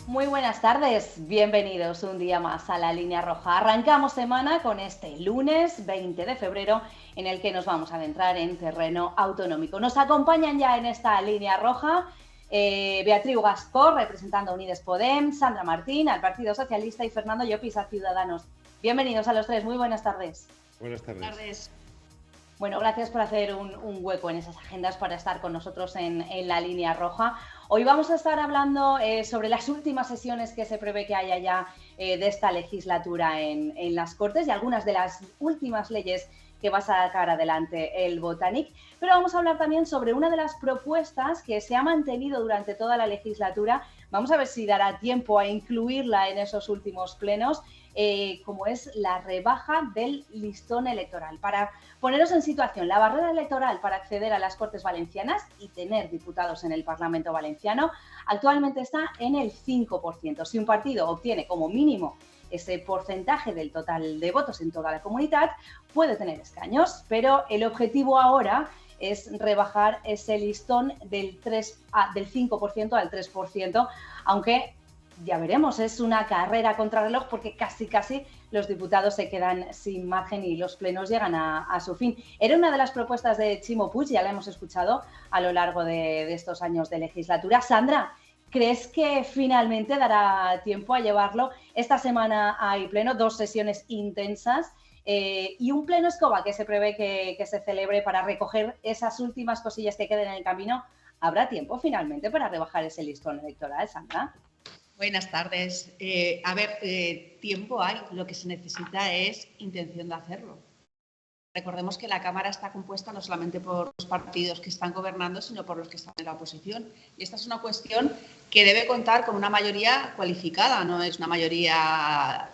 Muy buenas tardes, bienvenidos un día más a La Línea Roja. Arrancamos semana con este lunes 20 de febrero en el que nos vamos a adentrar en terreno autonómico. Nos acompañan ya en esta Línea Roja Beatriz Gascó, representando a Unides Podem, Sandra Martín, al Partido Socialista, y Fernando Llopis, a Ciudadanos. Bienvenidos a los tres, muy buenas tardes. Buenas tardes. Buenas tardes. Bueno, gracias por hacer un hueco en esas agendas para estar con nosotros en La Línea Roja. Hoy vamos a estar hablando sobre las últimas sesiones que se prevé que haya ya de esta legislatura en las Cortes y algunas de las últimas leyes que va a sacar adelante el Botanic. Pero vamos a hablar también sobre una de las propuestas que se ha mantenido durante toda la legislatura. Vamos a ver si dará tiempo a incluirla en esos últimos plenos, como es la rebaja del listón electoral. Para poneros en situación, la barrera electoral para acceder a las Cortes Valencianas y tener diputados en el Parlamento Valenciano actualmente está en el 5%. Si un partido obtiene como mínimo ese porcentaje del total de votos en toda la comunidad, puede tener escaños, pero el objetivo ahora es rebajar ese listón del 5% al 3%, aunque ya veremos, es una carrera contrarreloj porque casi los diputados se quedan sin margen y los plenos llegan a su fin. Era una de las propuestas de Ximo Puig, ya la hemos escuchado a lo largo de estos años de legislatura. Sandra, ¿crees que finalmente dará tiempo a llevarlo? Esta semana hay pleno, 2 sesiones intensas y un pleno escoba que se prevé que se celebre para recoger esas últimas cosillas que queden en el camino. ¿Habrá tiempo finalmente para rebajar ese listón electoral, Sandra? Buenas tardes. Tiempo hay, lo que se necesita es intención de hacerlo. Recordemos que la Cámara está compuesta no solamente por los partidos que están gobernando, sino por los que están en la oposición. Y esta es una cuestión que debe contar con una mayoría cualificada, no es una mayoría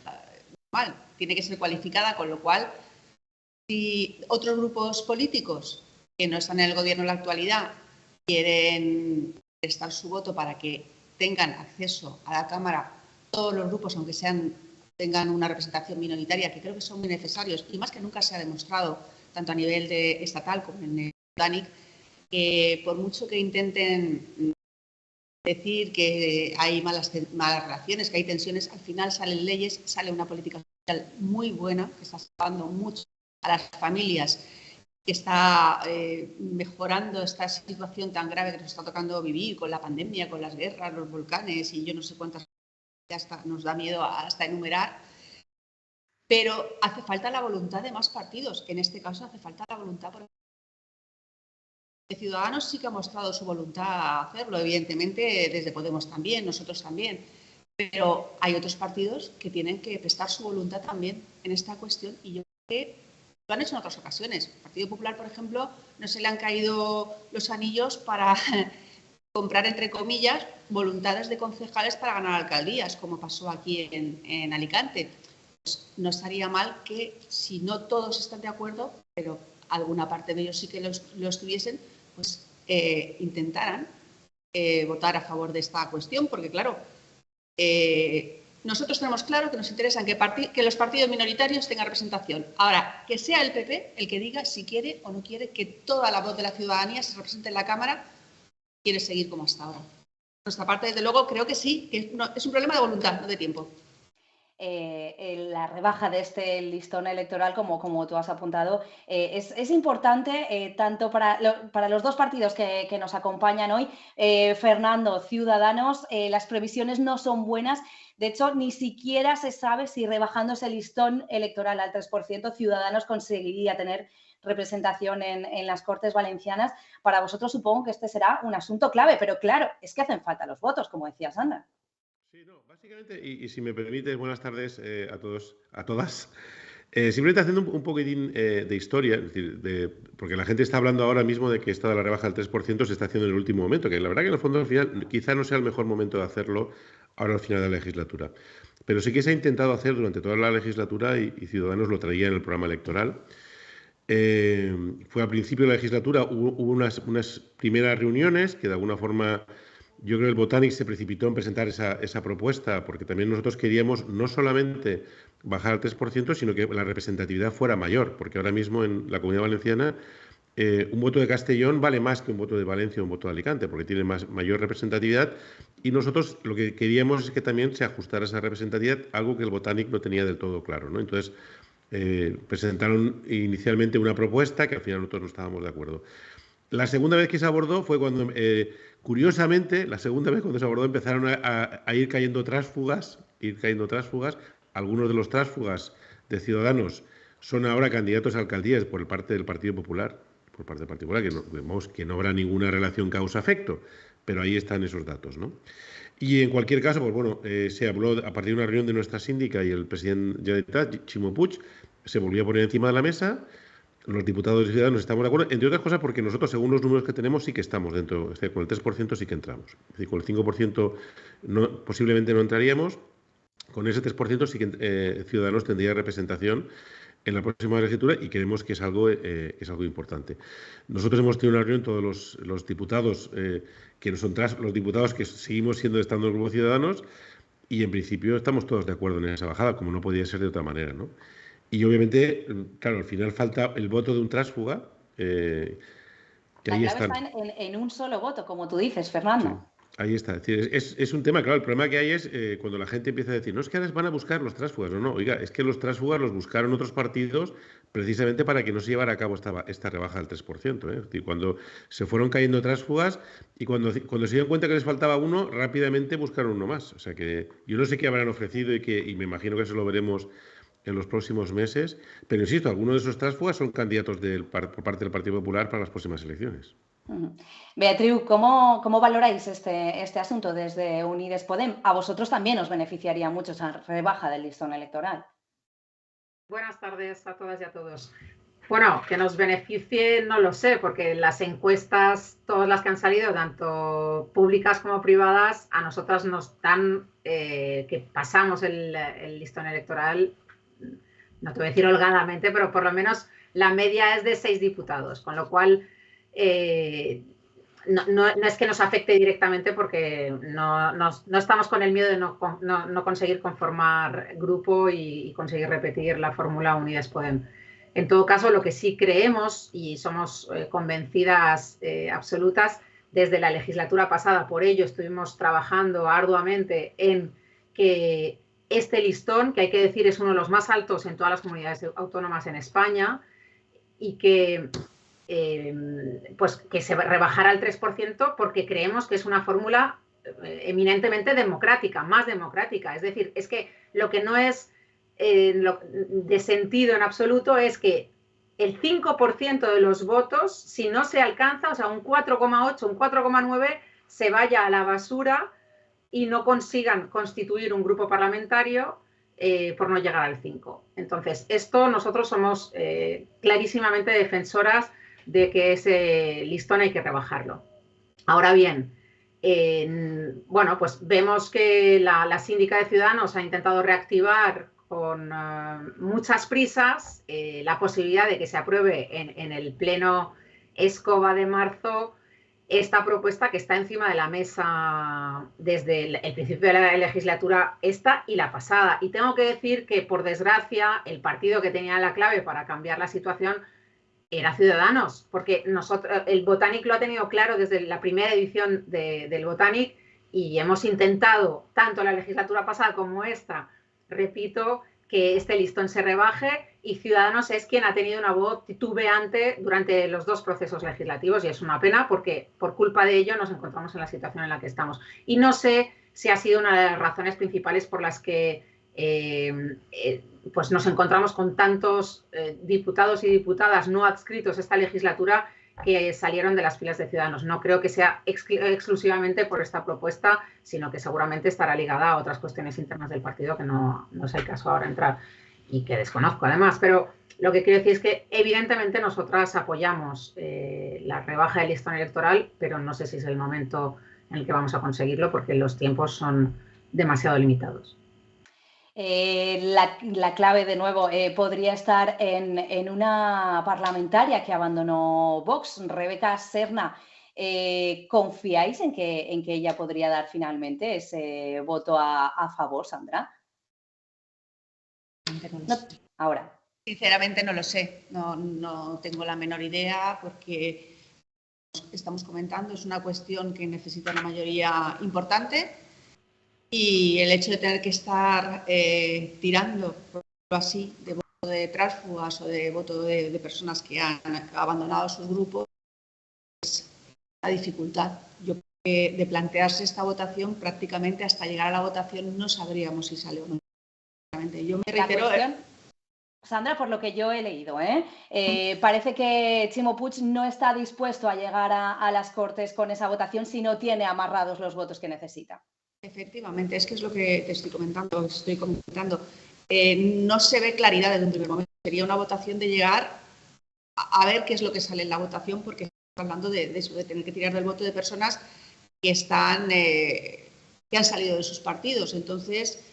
normal, tiene que ser cualificada, con lo cual, si otros grupos políticos que no están en el gobierno en la actualidad quieren prestar su voto para que tengan acceso a la Cámara todos los grupos, aunque tengan una representación minoritaria, que creo que son muy necesarios, y más que nunca se ha demostrado, tanto a nivel estatal como en el Botanic, que por mucho que intenten decir que hay malas relaciones, que hay tensiones, al final salen leyes, sale una política social muy buena, que está salvando mucho a las familias, que está mejorando esta situación tan grave que nos está tocando vivir con la pandemia, con las guerras, los volcanes y yo no sé cuántas cosas nos da miedo hasta enumerar. Pero hace falta la voluntad de más partidos. En este caso hace falta la voluntad. De Ciudadanos sí que ha mostrado su voluntad a hacerlo, evidentemente desde Podemos también, nosotros también. Pero hay otros partidos que tienen que prestar su voluntad también en esta cuestión y yo creo que lo han hecho en otras ocasiones. El Partido Popular, por ejemplo, no se le han caído los anillos para comprar, entre comillas, voluntades de concejales para ganar alcaldías, como pasó aquí en Alicante. Pues no estaría mal que, si no todos están de acuerdo, pero alguna parte de ellos sí que lo estuviesen, pues intentaran votar a favor de esta cuestión, porque claro, nosotros tenemos claro que nos interesa que los partidos minoritarios tengan representación. Ahora, que sea el PP el que diga si quiere o no quiere que toda la voz de la ciudadanía se represente en la Cámara, quiere seguir como hasta ahora. Por nuestra parte, desde luego, creo que sí, que es un problema de voluntad, no de tiempo. La rebaja de este listón electoral, como tú has apuntado, es importante tanto para los dos partidos que nos acompañan hoy. Fernando, Ciudadanos, las previsiones no son buenas. De hecho, ni siquiera se sabe si rebajando ese listón electoral al 3%, Ciudadanos conseguiría tener representación en las Cortes Valencianas. Para vosotros supongo que este será un asunto clave, pero claro, es que hacen falta los votos, como decía Sandra. Sí, no, básicamente, y si me permites, buenas tardes a todos, a todas. Simplemente haciendo un poquitín de historia, es decir, porque la gente está hablando ahora mismo de que esta de la rebaja del 3% se está haciendo en el último momento, que la verdad que en el fondo al final quizá no sea el mejor momento de hacerlo ahora al final de la legislatura. Pero sí que se ha intentado hacer durante toda la legislatura y Ciudadanos lo traía en el programa electoral. Fue al principio de la legislatura, hubo unas primeras reuniones que de alguna forma yo creo que el Botanic se precipitó en presentar esa propuesta porque también nosotros queríamos no solamente bajar al 3%, sino que la representatividad fuera mayor, porque ahora mismo en la Comunidad Valenciana un voto de Castellón vale más que un voto de Valencia o un voto de Alicante, porque tiene mayor representatividad y nosotros lo que queríamos es que también se ajustara esa representatividad, algo que el Botanic no tenía del todo claro, ¿no? Entonces, presentaron inicialmente una propuesta que al final nosotros no estábamos de acuerdo. La segunda vez que se abordó fue cuando, curiosamente, la segunda vez cuando se abordó empezaron a ir cayendo tránsfugas, Algunos de los tránsfugas de Ciudadanos son ahora candidatos a alcaldías por parte del Partido Popular, que no habrá ninguna relación causa-efecto, pero ahí están esos datos, ¿no? Y en cualquier caso, pues bueno, se habló a partir de una reunión de nuestra síndica y el presidente Generalitat, Ximo Puig, se volvió a poner encima de la mesa. Los diputados y ciudadanos estamos de acuerdo, entre otras cosas porque nosotros, según los números que tenemos, sí que estamos dentro, es decir, con el 3% sí que entramos. Es decir, con el 5% posiblemente no entraríamos, con ese 3% sí que Ciudadanos tendría representación en la próxima legislatura y creemos que es algo importante. Nosotros hemos tenido una reunión, todos los diputados, que no son los diputados que seguimos estando en el Grupo Ciudadanos, y en principio estamos todos de acuerdo en esa bajada, como no podía ser de otra manera, ¿no? Y obviamente, claro, al final falta el voto de un tránsfuga. Que la ahí clave están. está en un solo voto, como tú dices, Fernando. Sí, ahí está. Es decir, es un tema, claro, el problema que hay es cuando la gente empieza a decir, no es que ahora van a buscar los tránsfugas, no, oiga, es que los tránsfugas los buscaron otros partidos precisamente para que no se llevara a cabo esta rebaja del 3%. Es decir, cuando se fueron cayendo tránsfugas y cuando se dieron cuenta que les faltaba uno, rápidamente buscaron uno más. O sea que yo no sé qué habrán ofrecido y me imagino que eso lo veremos en los próximos meses, pero insisto, algunos de esos tránsfugas son candidatos por parte del Partido Popular para las próximas elecciones. Beatriu, ¿cómo valoráis este asunto desde Unides Podem? A vosotros también os beneficiaría mucho esa rebaja del listón electoral. Buenas tardes a todas y a todos. Bueno, que nos beneficie no lo sé, porque las encuestas, todas las que han salido, tanto públicas como privadas, a nosotras nos dan que pasamos el listón electoral, no te voy a decir holgadamente, pero por lo menos la media es de 6 diputados, con lo cual no es que nos afecte directamente porque no estamos con el miedo de no conseguir conformar grupo y conseguir repetir la fórmula Unides Podem. En todo caso, lo que sí creemos y somos convencidas absolutas desde la legislatura pasada, por ello estuvimos trabajando arduamente en que este listón, que hay que decir es uno de los más altos en todas las comunidades autónomas en España, y que pues que se rebajara al 3% porque creemos que es una fórmula eminentemente democrática, más democrática. Es decir, es que lo que no es de sentido en absoluto es que el 5% de los votos, si no se alcanza, o sea, un 4,8, un 4,9, se vaya a la basura y no consigan constituir un grupo parlamentario por no llegar al 5. Entonces, esto nosotros somos clarísimamente defensoras de que ese listón hay que rebajarlo. Ahora bien, bueno, pues vemos que la síndica de Ciudadanos ha intentado reactivar con muchas prisas la posibilidad de que se apruebe en el pleno Escoba de marzo esta propuesta que está encima de la mesa desde el principio de la legislatura esta y la pasada. Y tengo que decir que, por desgracia, el partido que tenía la clave para cambiar la situación era Ciudadanos, porque el Botanic lo ha tenido claro desde la primera edición del Botanic y hemos intentado, tanto la legislatura pasada como esta, repito, que este listón se rebaje, y Ciudadanos es quien ha tenido una voz titubeante durante los dos procesos legislativos y es una pena porque por culpa de ello nos encontramos en la situación en la que estamos. Y no sé si ha sido una de las razones principales por las que pues nos encontramos con tantos diputados y diputadas no adscritos a esta legislatura que salieron de las filas de Ciudadanos. No creo que sea exclusivamente por esta propuesta, sino que seguramente estará ligada a otras cuestiones internas del partido que no es el caso ahora entrar y que desconozco además. Pero lo que quiero decir es que evidentemente nosotras apoyamos la rebaja del listón electoral, pero no sé si es el momento en el que vamos a conseguirlo porque los tiempos son demasiado limitados. La clave, de nuevo, podría estar en una parlamentaria que abandonó Vox, Rebeca Serna. ¿Confiáis en que ella podría dar finalmente ese voto a favor, Sandra? No, ahora. Sinceramente no lo sé, no tengo la menor idea porque estamos comentando. Es una cuestión que necesita una mayoría importante y el hecho de tener que estar tirando, por decirlo así, de voto de tránsfugas o de voto de personas que han abandonado sus grupos es una dificultad. Yo creo que de plantearse esta votación, prácticamente hasta llegar a la votación no sabríamos si sale o no. Yo me reitero... Sandra, por lo que yo he leído, parece que Ximo Puig no está dispuesto a llegar a las Cortes con esa votación si no tiene amarrados los votos que necesita. Efectivamente, es que es lo que te estoy comentando. No se ve claridad desde un primer momento. Sería una votación de llegar a ver qué es lo que sale en la votación, porque estamos hablando de eso, de tener que tirar del voto de personas que están que han salido de sus partidos. Entonces,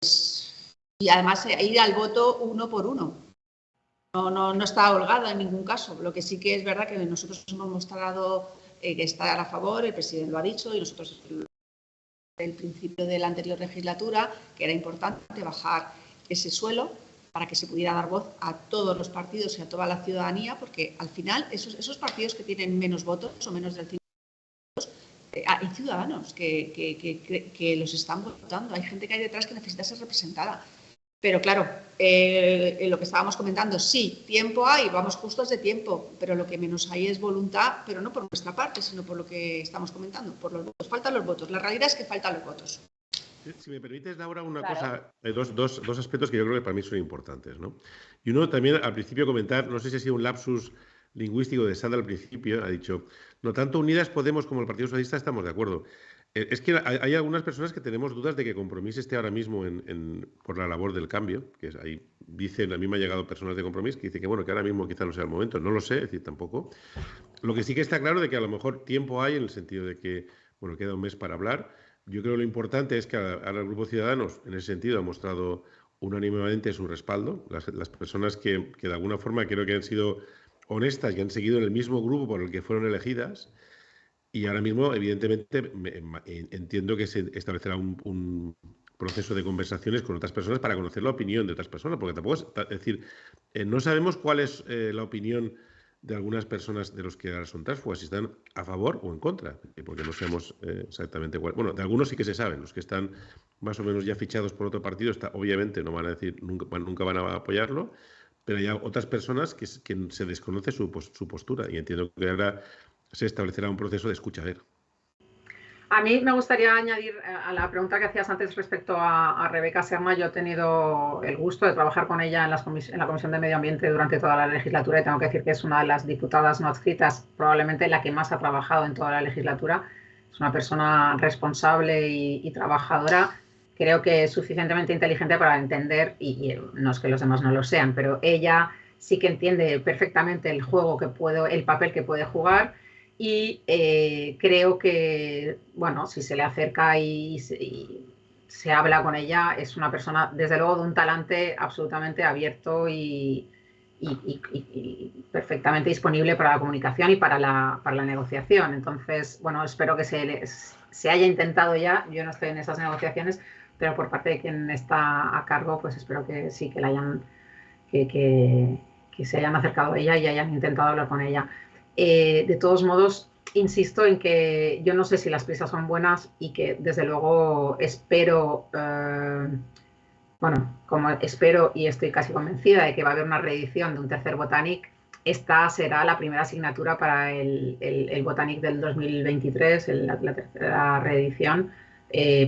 pues, y además ir al voto uno por uno. No está holgada en ningún caso. Lo que sí que es verdad que nosotros hemos mostrado que está a favor, el presidente lo ha dicho, y nosotros el principio de la anterior legislatura, que era importante bajar ese suelo para que se pudiera dar voz a todos los partidos y a toda la ciudadanía, porque al final esos partidos que tienen menos votos o menos del 5%, hay ciudadanos que los están votando, hay gente que hay detrás que necesita ser representada. Pero claro, lo que estábamos comentando, sí, tiempo hay, vamos justos de tiempo, pero lo que menos hay es voluntad, pero no por nuestra parte, sino por lo que estamos comentando, por los votos. Faltan los votos, la realidad es que faltan los votos. Si me permites, Laura, una cosa, hay dos aspectos que yo creo que para mí son importantes, ¿no? Y uno también al principio comentar, no sé si ha sido un lapsus lingüístico de Sandra al principio, ha dicho, no tanto Unidas Podemos como el Partido Socialista estamos de acuerdo. Es que hay algunas personas que tenemos dudas de que Compromís esté ahora mismo por la labor del cambio, que es ahí dicen, a mí me han llegado personas de Compromís que dicen que bueno, que ahora mismo quizá no sea el momento, no lo sé, es decir, tampoco. Lo que sí que está claro de que a lo mejor tiempo hay en el sentido de que, bueno, queda un mes para hablar. Yo creo que lo importante es que ahora el Grupo Ciudadanos, en ese sentido, ha mostrado unánimemente su respaldo. Las personas que de alguna forma creo que han sido honestas y han seguido en el mismo grupo por el que fueron elegidas. Y ahora mismo, evidentemente, entiendo que se establecerá un proceso de conversaciones con otras personas para conocer la opinión de otras personas, porque tampoco es decir, no sabemos cuál es la opinión de algunas personas de los que ahora son tránsfugas, si están a favor o en contra, porque no sabemos exactamente cuál. Bueno, de algunos sí que se saben, los que están más o menos ya fichados por otro partido, obviamente no van a decir, nunca van a apoyarlo, pero hay otras personas que se desconoce su postura, y entiendo que ahora se establecerá un proceso de escucha. A mí me gustaría añadir a la pregunta que hacías antes respecto a Rebeca Serna. Yo he tenido el gusto de trabajar con ella en la Comisión de Medio Ambiente durante toda la legislatura y tengo que decir que es una de las diputadas no adscritas, probablemente la que más ha trabajado en toda la legislatura. Es una persona responsable y trabajadora. Creo que es suficientemente inteligente para entender, y no es que los demás no lo sean, pero ella sí que entiende perfectamente el juego el papel que puede jugar. Y creo que, bueno, si se le acerca y se habla con ella, es una persona, desde luego, de un talante absolutamente abierto y perfectamente disponible para la comunicación y para la negociación. Entonces, bueno, espero que se haya intentado ya, yo no estoy en esas negociaciones, pero por parte de quien está a cargo, pues espero que sí, que la hayan, que se hayan acercado a ella y hayan intentado hablar con ella. De todos modos, insisto en que yo no sé si las prisas son buenas y que desde luego espero, como espero y estoy casi convencida de que va a haber una reedición de un tercer Botanic. Esta será la primera asignatura para el Botanic del 2023, la tercera reedición,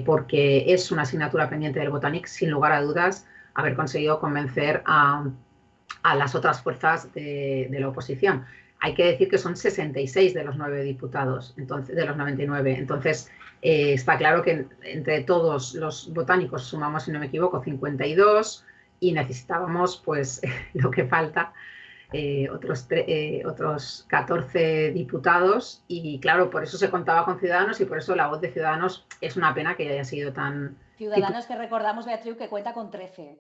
porque es una asignatura pendiente del Botanic, sin lugar a dudas, haber conseguido convencer a las otras fuerzas de la oposición. Hay que decir que son 66 de los 9 diputados, entonces, de los 99. Entonces, está claro que entre todos los botánicos sumamos, si no me equivoco, 52 y necesitábamos, pues, lo que falta, otros 14 diputados. Y claro, por eso se contaba con Ciudadanos y por eso la voz de Ciudadanos es una pena que haya sido tan... Ciudadanos que recordamos, Beatriu, que cuenta con 13.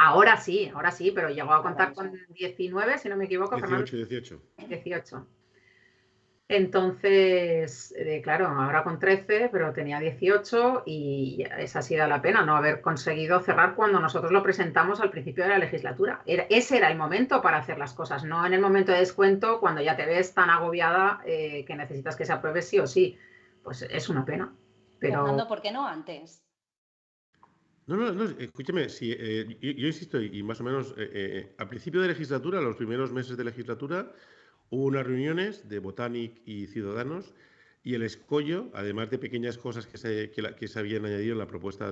Ahora sí, pero llegó a contar con 19, si no me equivoco. 18. Entonces, claro, ahora con 13, pero tenía 18 y esa ha sido la pena, no haber conseguido cerrar cuando nosotros lo presentamos al principio de la legislatura. Ese era el momento para hacer las cosas, no en el momento de descuento cuando ya te ves tan agobiada que necesitas que se apruebe sí o sí. Pues es una pena. Pero... Fernando, ¿por qué no antes? No, escúchame, sí, yo insisto, y más o menos, al principio de legislatura, los primeros meses de legislatura, hubo unas reuniones de Botanic y Ciudadanos y el escollo, además de pequeñas cosas que se habían añadido en la propuesta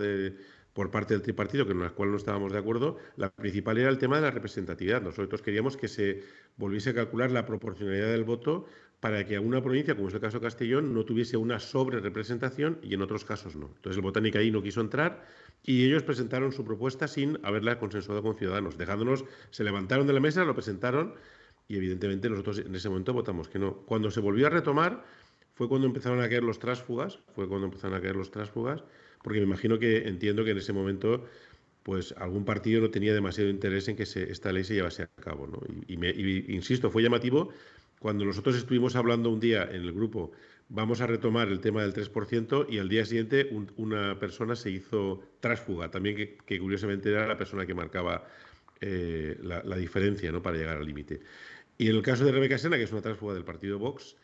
por parte del tripartito, con las cuales no estábamos de acuerdo, la principal era el tema de la representatividad. Nosotros queríamos que se volviese a calcular la proporcionalidad del voto para que a una provincia, como es el caso de Castellón, no tuviese una sobrerepresentación y en otros casos no. Entonces el Botanic ahí no quiso entrar y ellos presentaron su propuesta sin haberla consensuado con Ciudadanos, dejándonos, se levantaron de la mesa, lo presentaron y evidentemente nosotros en ese momento votamos que no. Cuando se volvió a retomar fue cuando empezaron a caer los tránsfugas, porque me imagino que entiendo que en ese momento pues algún partido no tenía demasiado interés en que esta ley se llevase a cabo, ¿no? Insisto, fue llamativo cuando nosotros estuvimos hablando un día en el grupo, vamos a retomar el tema del 3% y al día siguiente una persona se hizo tránsfuga, también que curiosamente era la persona que marcaba la diferencia, ¿no?, para llegar al límite. Y en el caso de Rebeca Sena, que es una tránsfuga del partido Vox,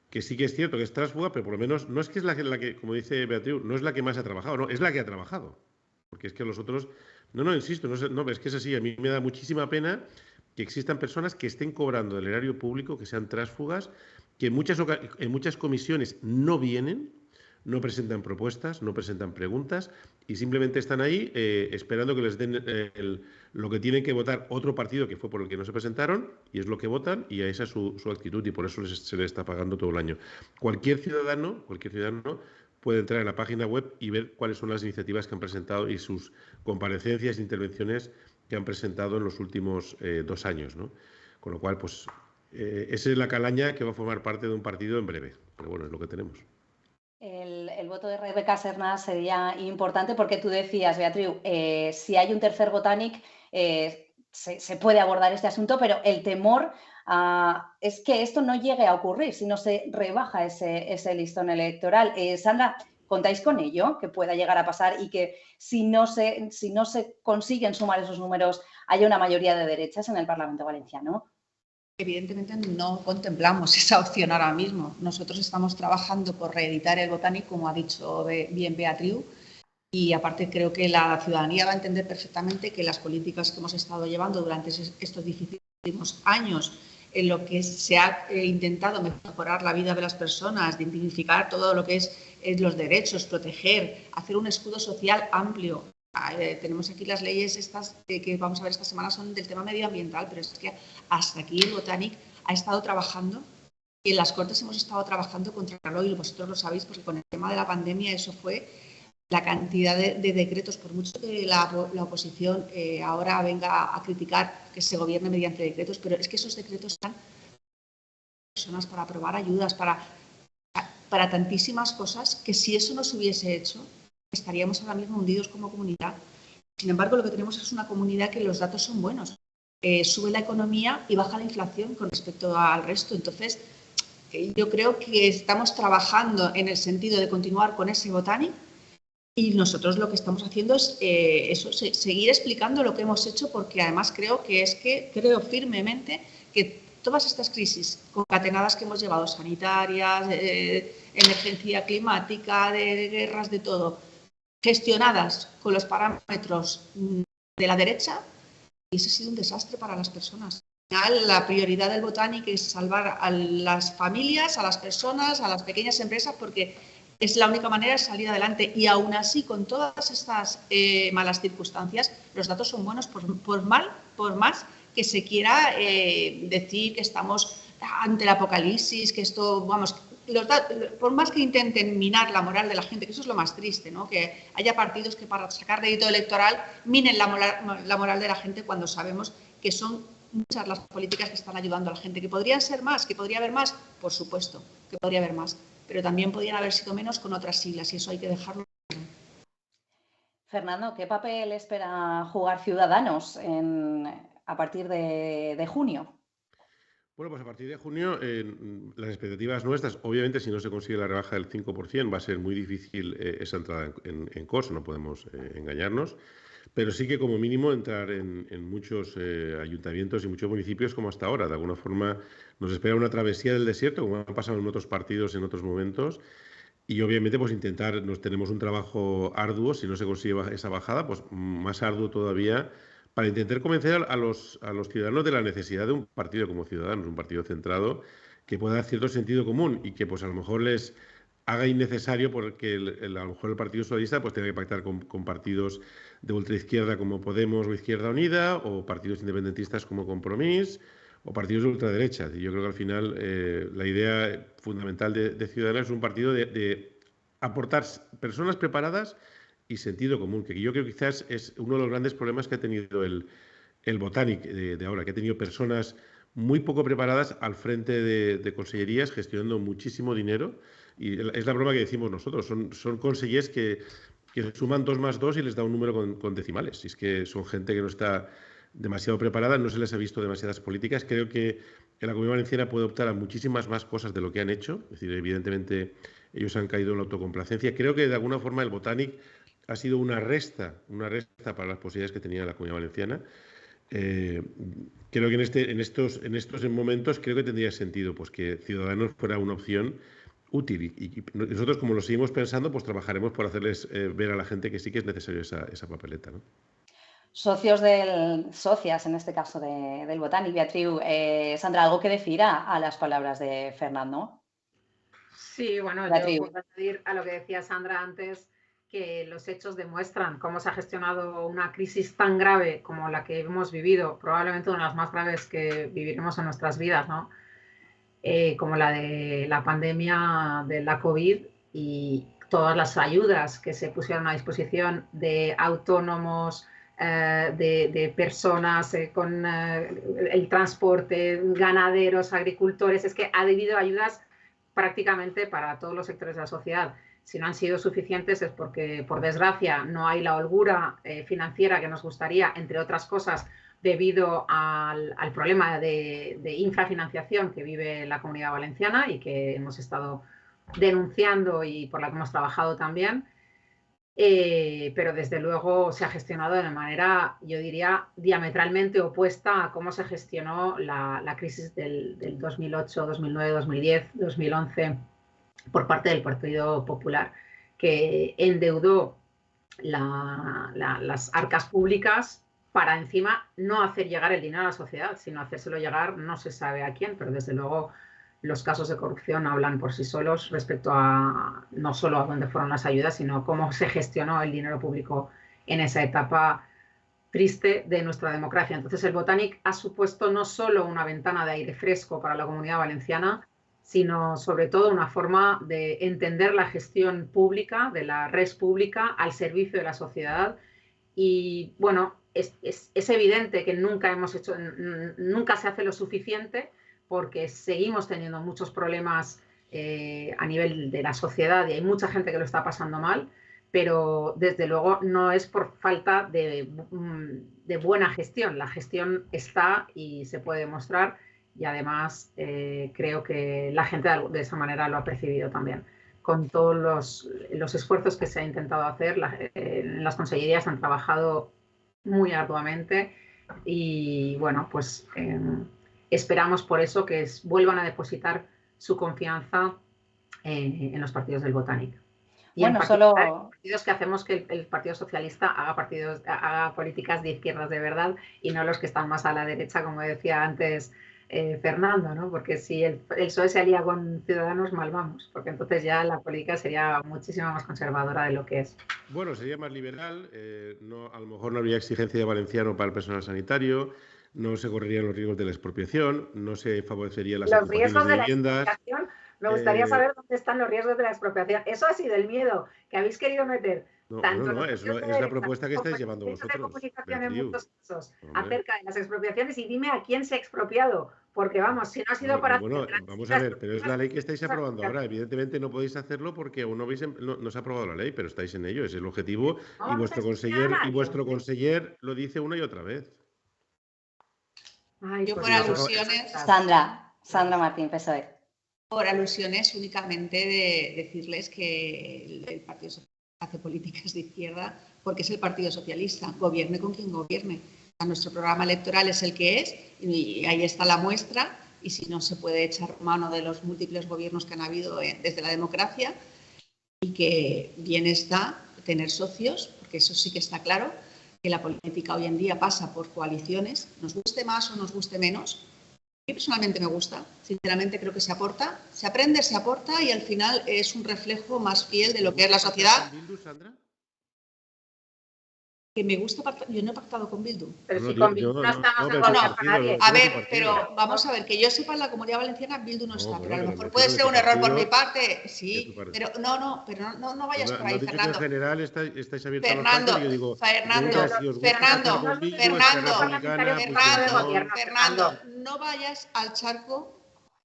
que sí que es cierto que es tránsfuga, pero por lo menos no es que es la que, como dice Beatriz, no es la que más ha trabajado, no, es la que ha trabajado. Porque es que los otros, insisto, no, es que es así, a mí me da muchísima pena que existan personas que estén cobrando del erario público, que sean tránsfugas, que en muchas comisiones no vienen, no presentan propuestas, no presentan preguntas y simplemente están ahí esperando que les den lo que tienen que votar otro partido que fue por el que no se presentaron y es lo que votan y esa es su actitud y por eso se les está pagando todo el año. Cualquier ciudadano puede entrar en la página web y ver cuáles son las iniciativas que han presentado y sus comparecencias e intervenciones que han presentado en los últimos 2 años, ¿no? Con lo cual, pues, esa es la calaña que va a formar parte de un partido en breve. Pero bueno, es lo que tenemos. El voto de Rebeca Serna sería importante porque tú decías, Beatriz, si hay un tercer Botanic, se puede abordar este asunto, pero el temor es que esto no llegue a ocurrir si no se rebaja ese listón electoral. Sandra, ¿contáis con ello? Que pueda llegar a pasar y que si no se consiguen sumar esos números haya una mayoría de derechas en el Parlamento valenciano. Evidentemente no contemplamos esa opción ahora mismo. Nosotros estamos trabajando por reeditar el Botanic, como ha dicho bien Beatriz, y aparte creo que la ciudadanía va a entender perfectamente que las políticas que hemos estado llevando durante estos difíciles años, en lo que se ha intentado mejorar la vida de las personas, de identificar todo lo que es los derechos, proteger, hacer un escudo social amplio. Tenemos aquí las leyes estas que vamos a ver esta semana son del tema medioambiental, pero es que hasta aquí el Botanic ha estado trabajando y en las Cortes hemos estado trabajando contra el y vosotros lo sabéis porque con el tema de la pandemia eso fue la cantidad de decretos, por mucho que la oposición ahora venga a criticar que se gobierne mediante decretos, pero es que esos decretos están personas para aprobar ayudas, para tantísimas cosas que si eso no se hubiese hecho estaríamos ahora mismo hundidos como comunidad. Sin embargo, lo que tenemos es una comunidad que los datos son buenos. Sube la economía y baja la inflación con respecto al resto. Entonces, yo creo que estamos trabajando en el sentido de continuar con ese Botanic y nosotros lo que estamos haciendo es seguir explicando lo que hemos hecho porque además creo firmemente que todas estas crisis concatenadas que hemos llevado, sanitarias, emergencia climática, de guerras, de todo, gestionadas con los parámetros de la derecha, y ese ha sido un desastre para las personas. Al final, la prioridad del Botanic es salvar a las familias, a las personas, a las pequeñas empresas, porque es la única manera de salir adelante. Y aún así, con todas estas malas circunstancias, los datos son buenos por más que se quiera decir que estamos ante el apocalipsis, que esto, vamos, por más que intenten minar la moral de la gente, que eso es lo más triste, ¿no? Que haya partidos que para sacar rédito electoral minen la moral de la gente cuando sabemos que son muchas las políticas que están ayudando a la gente, que podrían ser más, que podría haber más, por supuesto, que podría haber más, pero también podrían haber sido menos con otras siglas y eso hay que dejarlo. Fernando, ¿qué papel espera jugar Ciudadanos a partir de junio? Bueno, pues a partir de junio, las expectativas nuestras, obviamente si no se consigue la rebaja del 5%, va a ser muy difícil esa entrada en COS, no podemos engañarnos, pero sí que como mínimo entrar en muchos ayuntamientos y muchos municipios como hasta ahora. De alguna forma nos espera una travesía del desierto, como ha pasado en otros partidos en otros momentos, y obviamente pues tenemos un trabajo arduo, si no se consigue esa bajada, pues más arduo todavía para intentar convencer a los ciudadanos de la necesidad de un partido como Ciudadanos, un partido centrado que pueda dar cierto sentido común y que pues a lo mejor les haga innecesario porque a lo mejor el Partido Socialista pues tenga que pactar con partidos de ultraizquierda como Podemos o Izquierda Unida o partidos independentistas como Compromís o partidos de ultraderecha. Y yo creo que al final la idea fundamental de Ciudadanos es un partido de aportar personas preparadas y sentido común, que yo creo que quizás es uno de los grandes problemas que ha tenido el Botanic de ahora, que ha tenido personas muy poco preparadas al frente de consellerías gestionando muchísimo dinero. Y es la broma que decimos nosotros, son consellers que suman 2 más 2 y les da un número con decimales. Y es que son gente que no está demasiado preparada, no se les ha visto demasiadas políticas. Creo que la Comunidad Valenciana puede optar a muchísimas más cosas de lo que han hecho. Es decir, evidentemente ellos han caído en la autocomplacencia. Creo que de alguna forma el Botanic ha sido una resta para las posibilidades que tenía la Comunidad Valenciana. Creo que en estos momentos creo que tendría sentido pues que Ciudadanos fuera una opción útil y nosotros, como lo seguimos pensando, pues trabajaremos por hacerles ver a la gente que sí que es necesario esa papeleta, ¿no? Socias, en este caso del Botanic, Beatriu. Sandra, ¿algo que decir a las palabras de Fernando? Sí, bueno, Beatriu. yo puedo añadir a lo que decía Sandra antes, que los hechos demuestran cómo se ha gestionado una crisis tan grave como la que hemos vivido, probablemente una de las más graves que viviremos en nuestras vidas, ¿no? Como la de la pandemia de la COVID y todas las ayudas que se pusieron a disposición de autónomos, de personas con el transporte, ganaderos, agricultores. Es que ha habido ayudas prácticamente para todos los sectores de la sociedad. Si no han sido suficientes es porque, por desgracia, no hay la holgura financiera que nos gustaría, entre otras cosas, debido al problema de infrafinanciación que vive la Comunidad Valenciana y que hemos estado denunciando y por la que hemos trabajado también. Pero desde luego se ha gestionado de una manera, yo diría, diametralmente opuesta a cómo se gestionó la crisis del 2008, 2009, 2010, 2011 por parte del Partido Popular, que endeudó las arcas públicas para encima no hacer llegar el dinero a la sociedad, sino hacérselo llegar no se sabe a quién, pero desde luego los casos de corrupción hablan por sí solos respecto a no solo a dónde fueron las ayudas, sino cómo se gestionó el dinero público en esa etapa triste de nuestra democracia. Entonces el Botanic ha supuesto no solo una ventana de aire fresco para la Comunidad Valenciana, sino sobre todo una forma de entender la gestión pública, de la res pública al servicio de la sociedad. Y bueno, es evidente que nunca se hace lo suficiente porque seguimos teniendo muchos problemas a nivel de la sociedad y hay mucha gente que lo está pasando mal, pero desde luego no es por falta de buena gestión. La gestión está y se puede demostrar y además creo que la gente de esa manera lo ha percibido también. Con todos los esfuerzos que se ha intentado hacer, las consellerías han trabajado muy arduamente y bueno, pues esperamos por eso que vuelvan a depositar su confianza en los partidos del Botanic. Y bueno, en partidos que hacemos que el Partido Socialista haga políticas de izquierdas de verdad y no los que están más a la derecha, como decía antes Fernando, ¿no? Porque si el PSOE se alía con Ciudadanos, mal vamos, porque entonces ya la política sería muchísimo más conservadora de lo que es. Bueno, sería más liberal, a lo mejor no habría exigencia de valenciano para el personal sanitario, no se correrían los riesgos de la expropiación, no se favorecería las ocupaciones de viviendas. Me gustaría saber dónde están los riesgos de la expropiación. Eso ha sido el miedo que habéis querido meter. Es la propuesta que estáis llevando vosotros. De comunicación en muchos casos acerca de las expropiaciones y dime a quién se ha expropiado, porque vamos, si no ha sido para... Bueno, vamos a ver, pero es la ley que estáis aprobando ahora. Evidentemente no podéis hacerlo porque aún no se ha aprobado la ley, pero estáis en ello, es el objetivo y vuestro conseller lo dice una y otra vez. Yo por alusiones... Sandra, Sandra Martín, PSOE. Por alusiones únicamente de decirles que el Partido Socialista hace políticas de izquierda porque es el Partido Socialista, gobierne con quien gobierne. Nuestro programa electoral es el que es y ahí está la muestra, y si no se puede echar mano de los múltiples gobiernos que han habido desde la democracia, y que bien está tener socios, porque eso sí que está claro, que la política hoy en día pasa por coaliciones, nos guste más o nos guste menos. A mí personalmente me gusta, sinceramente creo que se aporta, se aprende, se aporta y al final es un reflejo más fiel de lo que es la sociedad. Que me gusta pactar. Yo no he pactado con Bildu. Pero si con Bildu no estamos en gobierno con nadie. A ver, pero vamos a ver, que yo sepa en la Comunidad Valenciana Bildu no está, pero a lo mejor puede ser un error por mi parte, sí, pero no vayas por ahí, Fernando. En general estáis abiertos Fernando, a los pactos, yo digo, Fernando, no vayas al charco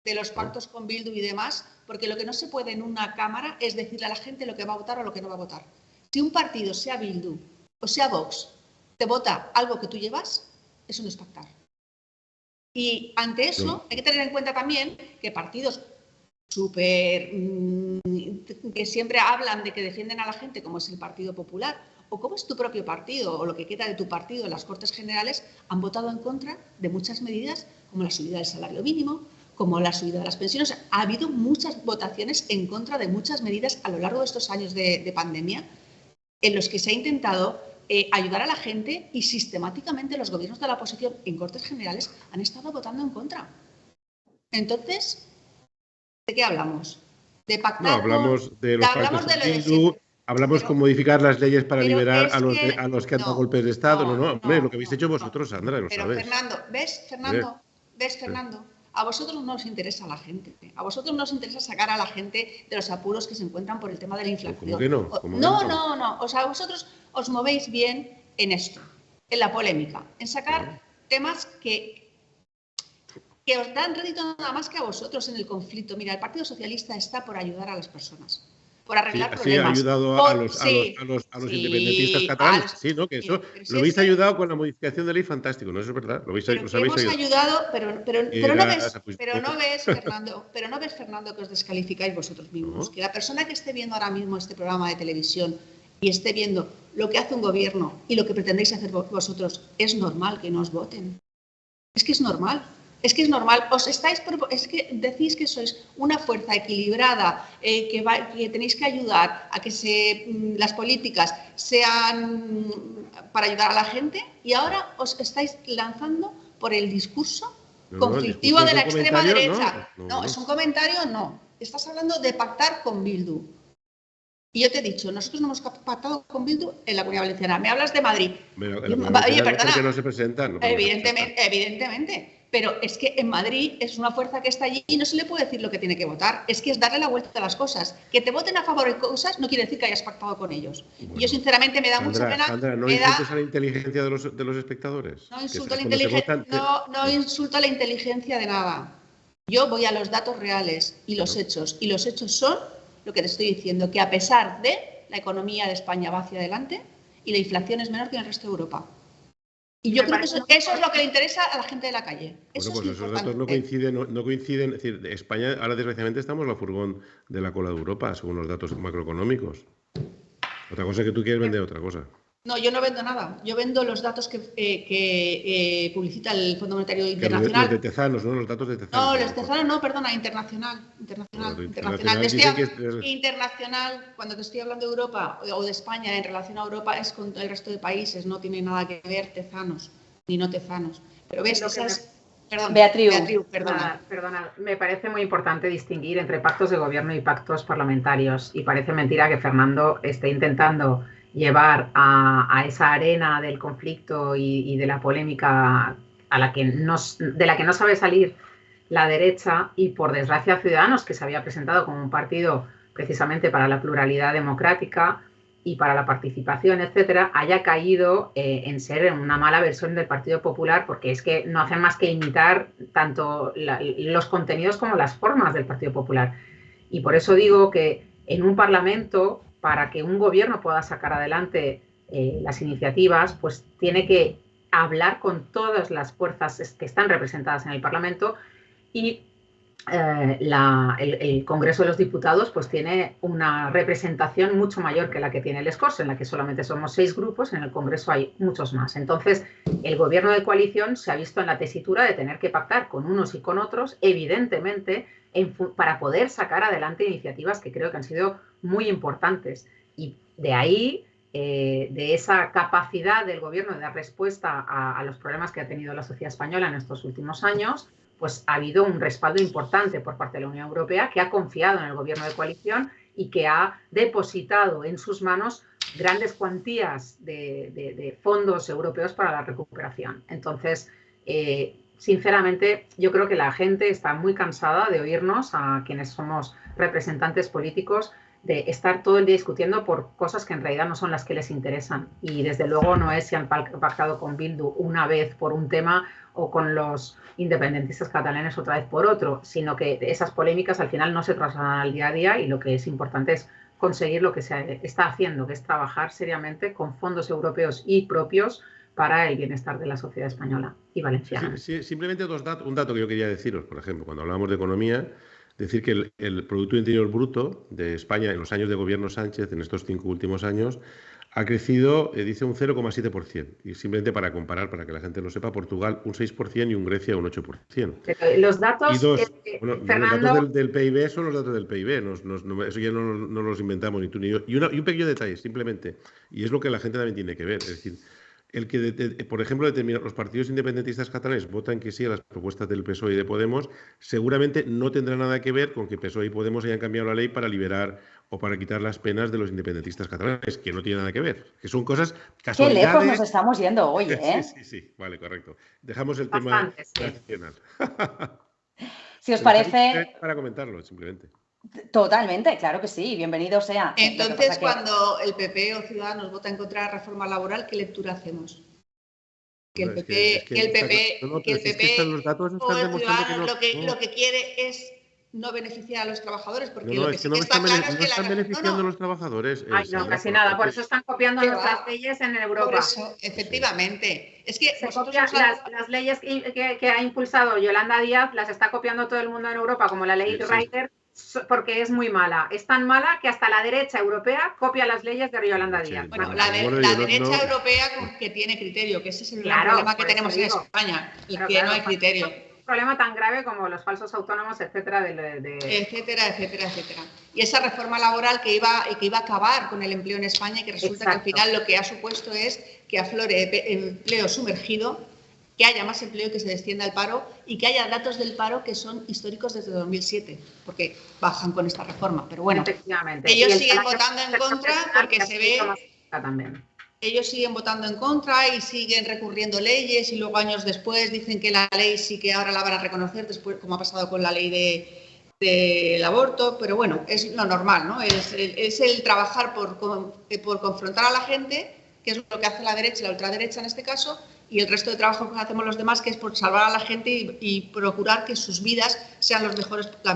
de los pactos con Bildu y demás, porque lo que no se puede en una Cámara es decirle a la gente lo que va a votar o lo que no va a votar. Si un partido, sea Bildu o sea Vox, te vota algo que tú llevas, eso no es pactar. Y ante eso hay que tener en cuenta también que partidos que siempre hablan de que defienden a la gente, como es el Partido Popular, o como es tu propio partido, o lo que queda de tu partido en las Cortes Generales, han votado en contra de muchas medidas, como la subida del salario mínimo, como la subida de las pensiones. O sea, ha habido muchas votaciones en contra de muchas medidas a lo largo de estos años de pandemia, en los que se ha intentado ayudar a la gente, y sistemáticamente los gobiernos de la oposición en Cortes Generales han estado votando en contra. Entonces, ¿de qué hablamos? ¿De pactar? No, hablamos de los pactos con Bildu, hablamos con modificar las leyes para liberar a los que han dado golpes de Estado. Hombre, lo que habéis hecho vosotros, Sandra, lo sabes. Fernando, ¿ves, Fernando? A vosotros no os interesa la gente. A vosotros no os interesa sacar a la gente de los apuros que se encuentran por el tema de la inflación. ¿Cómo que no? No. O sea, vosotros os movéis bien en esto, en la polémica, en sacar temas que os dan rédito nada más que a vosotros en el conflicto. Mira, el Partido Socialista está por ayudar a las personas, por arreglar problemas. Sí, ha ayudado a los independentistas catalanes. Sí, ¿no? Que eso lo habéis ayudado con la modificación de ley, fantástico, ¿no? Eso es verdad. Lo habéis ayudado, pero no ves, Fernando, que os descalificáis vosotros mismos. Que la persona que esté viendo ahora mismo este programa de televisión y esté viendo lo que hace un gobierno y lo que pretendéis hacer vosotros, es normal que no os voten. Es que es normal. Es que es normal, es que decís que sois una fuerza equilibrada, que tenéis que ayudar a que las políticas sean para ayudar a la gente, y ahora os estáis lanzando por el discurso conflictivo de la extrema derecha. No, es un comentario, no. Estás hablando de pactar con Bildu. Y yo te he dicho, nosotros no hemos pactado con Bildu en la Comunidad Valenciana. Me hablas de Madrid. Oye, perdona. ¿Por qué no se presentan? Evidentemente. Pero es que en Madrid es una fuerza que está allí y no se le puede decir lo que tiene que votar. Es que es darle la vuelta a las cosas. Que te voten a favor de cosas no quiere decir que hayas pactado con ellos. Bueno, y yo sinceramente me da mucha pena. Sandra, ¿no insultes a la inteligencia de los espectadores? No insulto a la inteligencia de nada. Yo voy a los datos reales y los hechos. Y los hechos son lo que te estoy diciendo, que a pesar de la economía de España va hacia adelante y la inflación es menor que en el resto de Europa. Y yo creo que eso es lo que le interesa a la gente de la calle. Bueno, pues esos datos no coinciden. Es decir, España, ahora desgraciadamente estamos en la furgón de la cola de Europa, según los datos macroeconómicos. Otra cosa es que tú quieres vender otra cosa. No, yo no vendo nada. Yo vendo los datos que publicita el Fondo Monetario Internacional. Los de Tezanos, ¿no? Los datos de Tezanos. No, los de Tezanos no, perdona, internacional. Internacional, cuando te estoy hablando de Europa o de España en relación a Europa, es con el resto de países, no tiene nada que ver Tezanos, ni no Tezanos. Pero ves, Perdón, Beatriu, perdona. Me parece muy importante distinguir entre pactos de gobierno y pactos parlamentarios. Y parece mentira que Fernando esté intentando llevar a esa arena del conflicto y de la polémica de la que no sabe salir la derecha, y por desgracia Ciudadanos, que se había presentado como un partido precisamente para la pluralidad democrática y para la participación, etcétera, haya caído en ser una mala versión del Partido Popular, porque es que no hacen más que imitar tanto los contenidos como las formas del Partido Popular. Y por eso digo que en un Parlamento, para que un gobierno pueda sacar adelante las iniciativas, pues tiene que hablar con todas las fuerzas que están representadas en el Parlamento y el Congreso de los Diputados pues tiene una representación mucho mayor que la que tiene el Escors, en la que solamente somos 6 grupos, en el Congreso hay muchos más. Entonces, el gobierno de coalición se ha visto en la tesitura de tener que pactar con unos y con otros, evidentemente, para poder sacar adelante iniciativas que creo que han sido muy importantes. Y de ahí, de esa capacidad del gobierno de dar respuesta a los problemas que ha tenido la sociedad española en estos últimos años, pues ha habido un respaldo importante por parte de la Unión Europea, que ha confiado en el gobierno de coalición y que ha depositado en sus manos grandes cuantías de fondos europeos para la recuperación. Entonces, sinceramente, yo creo que la gente está muy cansada de oírnos, a quienes somos representantes políticos, de estar todo el día discutiendo por cosas que en realidad no son las que les interesan. Y desde luego no es si han pactado con Bildu una vez por un tema o con los independentistas catalanes otra vez por otro, sino que esas polémicas al final no se trasladan al día a día, y lo que es importante es conseguir lo que se está haciendo, que es trabajar seriamente con fondos europeos y propios para el bienestar de la sociedad española y valenciana. Sí, simplemente un dato que yo quería deciros, por ejemplo, cuando hablamos de economía, decir que el Producto Interior Bruto de España en los años de gobierno Sánchez, en estos 5 últimos años, ha crecido, dice, un 0,7%. Y simplemente para comparar, para que la gente lo sepa, Portugal un 6% y un Grecia un 8%. Pero los datos, Fernando, los datos del PIB son los datos del PIB, eso ya no los inventamos ni tú ni yo. Y un pequeño detalle, simplemente, y es lo que la gente también tiene que ver, es decir, el que, por ejemplo, los partidos independentistas catalanes votan que sí a las propuestas del PSOE y de Podemos, seguramente no tendrá nada que ver con que PSOE y Podemos hayan cambiado la ley para liberar o para quitar las penas de los independentistas catalanes, que no tiene nada que ver, que son cosas casualidades. Qué lejos nos estamos yendo hoy, ¿eh? Sí, vale, correcto. Dejamos el tema nacional. Si os parece... Para comentarlo, simplemente. Totalmente, claro que sí, bienvenido sea. Entonces, cuando el PP o Ciudadanos vota en contra de la reforma laboral, ¿qué lectura hacemos? Que el PP o el Ciudadanos lo que quiere es no beneficiar a los trabajadores, porque lo que sí está claro es que están beneficiando a los trabajadores. Ay, no, casi nada, por eso están copiando nuestras leyes en Europa. Por eso, efectivamente. Es que las leyes que ha impulsado Yolanda Díaz las está copiando todo el mundo en Europa, como la ley Reiter, porque es muy mala. Es tan mala que hasta la derecha europea copia las leyes de Yolanda Díaz. Bueno, la derecha europea que tiene criterio, que ese es el problema que tenemos en España, que no hay criterio. Un problema tan grave como los falsos autónomos, etcétera, etcétera. Y esa reforma laboral que iba a acabar con el empleo en España, y que resulta que al final lo que ha supuesto es que aflore empleo sumergido, que haya más empleo, que se descienda el paro y que haya datos del paro que son históricos desde 2007, porque bajan con esta reforma. Pero bueno, ellos siguen votando en contra porque se ve... Ellos siguen votando en contra y siguen recurriendo leyes, y luego años después dicen que la ley sí que ahora la van a reconocer, después, como ha pasado con la ley del aborto. Pero bueno, es lo normal, ¿no? Es el trabajar por confrontar a la gente, que es lo que hace la derecha, la ultraderecha en este caso, y el resto de trabajo que hacemos los demás, que es por salvar a la gente y procurar que sus vidas sean las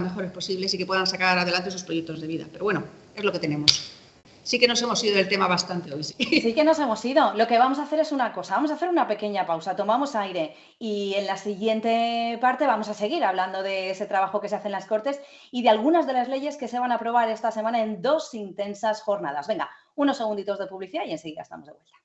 mejores posibles y que puedan sacar adelante sus proyectos de vida. Pero bueno, es lo que tenemos. Sí que nos hemos ido del tema bastante hoy. Sí que nos hemos ido. Lo que vamos a hacer es una cosa, vamos a hacer una pequeña pausa, tomamos aire, y en la siguiente parte vamos a seguir hablando de ese trabajo que se hace en las Cortes y de algunas de las leyes que se van a aprobar esta semana en 2 intensas jornadas. Venga, unos segunditos de publicidad y enseguida estamos de vuelta.